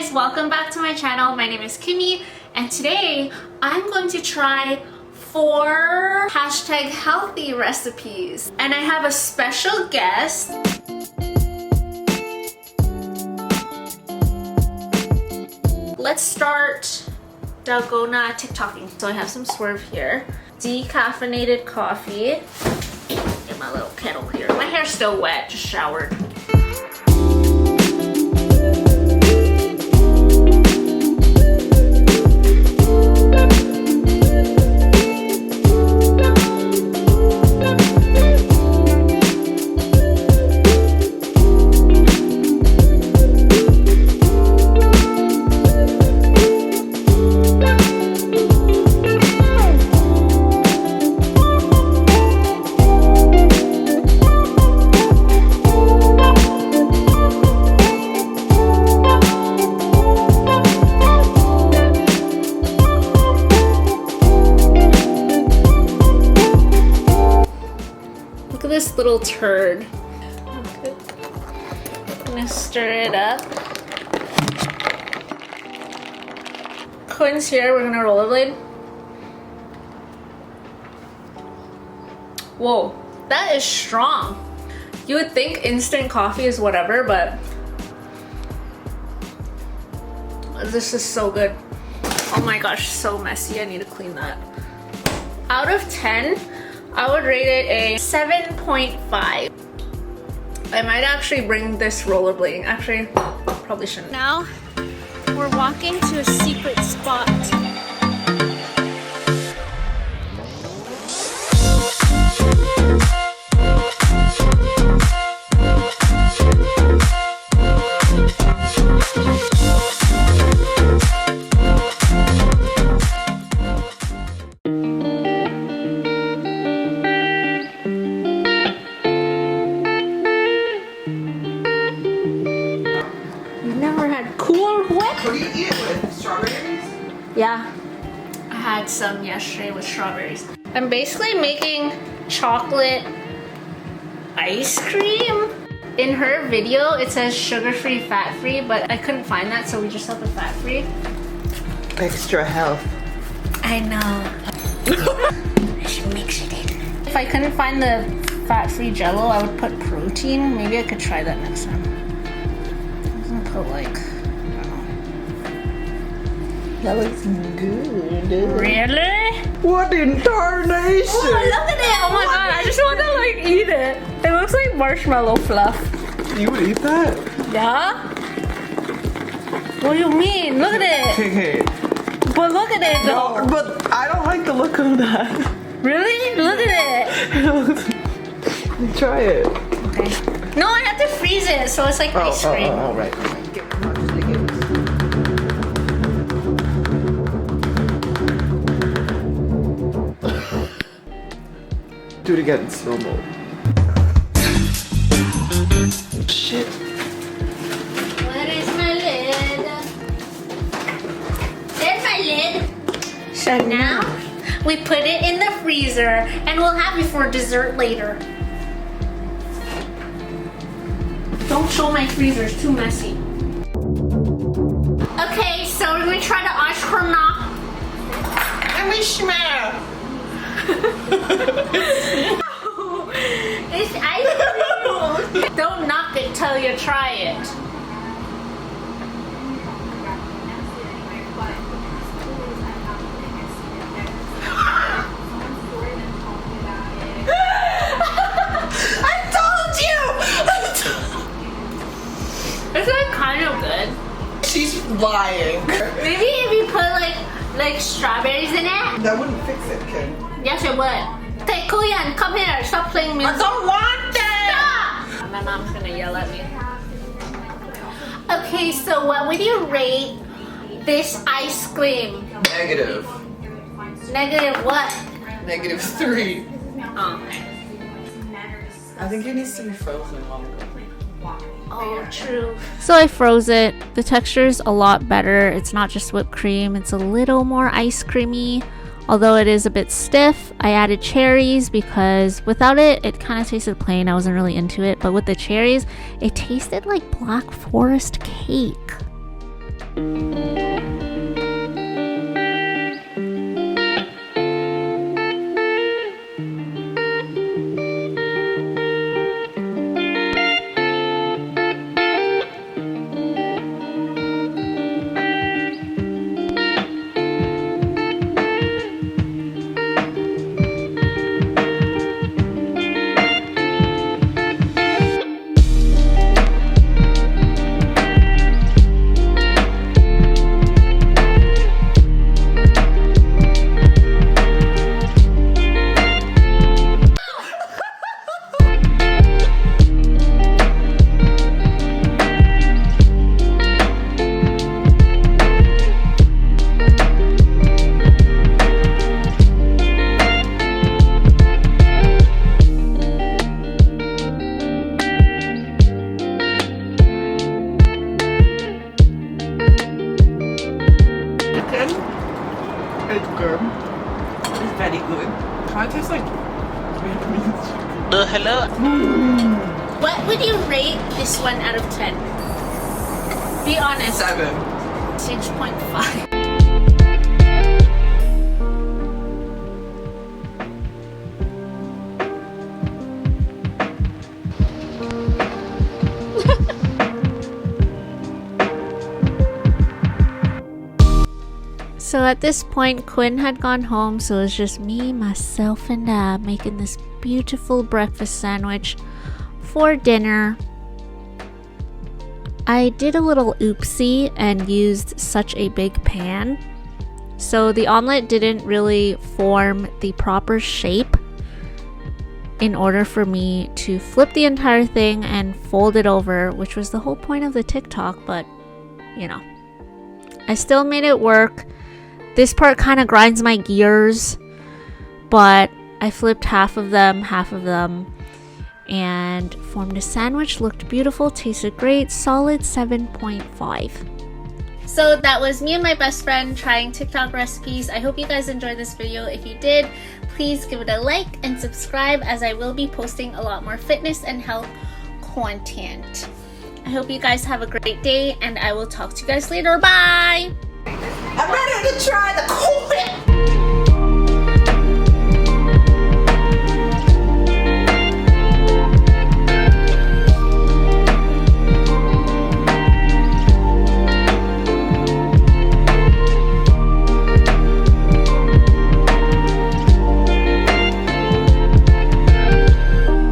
guys, welcome back to my channel. My name is Kimmy and today I'm going to try 4 #healthy recipes and I have a special guest. Let's start Dalgona TikToking. So I have some Swerve here, decaffeinated coffee, get my little kettle here. My hair's still wet, just showered. Look at this little turd. Okay. I'm gonna stir it up. Quinn's here, we're gonna rollerblade. Whoa, that is strong. You would think instant coffee is whatever, but this is so good. Oh my gosh, so messy. I need to clean that. Out of 10, I would rate it a 7.5. I might actually bring this rollerblading. Actually, probably shouldn't. Now, we're walking to a secret spot. What do you eat with? Strawberries? Yeah, I had some yesterday with strawberries. I'm basically making chocolate ice cream. In her video, it says sugar-free, fat-free, but I couldn't find that, so we just have the fat-free. Extra health. I know. I should mix it in. If I couldn't find the fat-free jello, I would put protein. Maybe I could try that next time. I'm gonna put like... That looks good. Really? What in tarnation? Oh, look at it! Oh my god, I just want to like eat it. It looks like marshmallow fluff. You would eat that? Yeah? What do you mean? Look at it. Okay. But look at it though. No, but I don't like the look of that. Really? Look at it. Try it. Okay. No, I have to freeze it, so it's like ice cream. Oh, right. Come on, just take it. Do it again, slow mo. Shit. Where is my lid? There's my lid. So now we put it in the freezer and we'll have it for dessert later. Don't show my freezer, it's too messy. Okay, so we're gonna try the ice cream now. Let me smell. It's ice cream. Don't knock it till you try it. I told you! It's like kind of good. She's lying. Maybe if you put like strawberries in it. That wouldn't fix it, Kim. Yes, it would. Okay, Kuyan, come here. Stop playing music. I don't want that! Stop! My mom's gonna yell at me. Okay, so what would you rate this ice cream? Negative. Negative what? -3. Oh. I think it needs to be frozen longer. Oh, true. So I froze it. The texture's a lot better. It's not just whipped cream. It's a little more ice creamy. Although it is a bit stiff, I added cherries because without it, it kind of tasted plain. I wasn't really into it. But with the cherries, it tasted like Black Forest cake. It's good. It's very good. Kind of tastes like Hello. What would you rate this one out of 10? Be honest. 7. 6.5. So at this point, Quinn had gone home, so it was just me, myself, and Dad making this beautiful breakfast sandwich for dinner. I did a little oopsie and used such a big pan, so the omelet didn't really form the proper shape in order for me to flip the entire thing and fold it over, which was the whole point of the TikTok, but you know, I still made it work. This part kind of grinds my gears, but I flipped half of them, and formed a sandwich. Looked beautiful, tasted great, solid 7.5. So that was me and my best friend trying TikTok recipes. I hope you guys enjoyed this video. If you did, please give it a like and subscribe, as I will be posting a lot more fitness and health content. I hope you guys have a great day, and I will talk to you guys later. Bye! I'm ready to try the corn.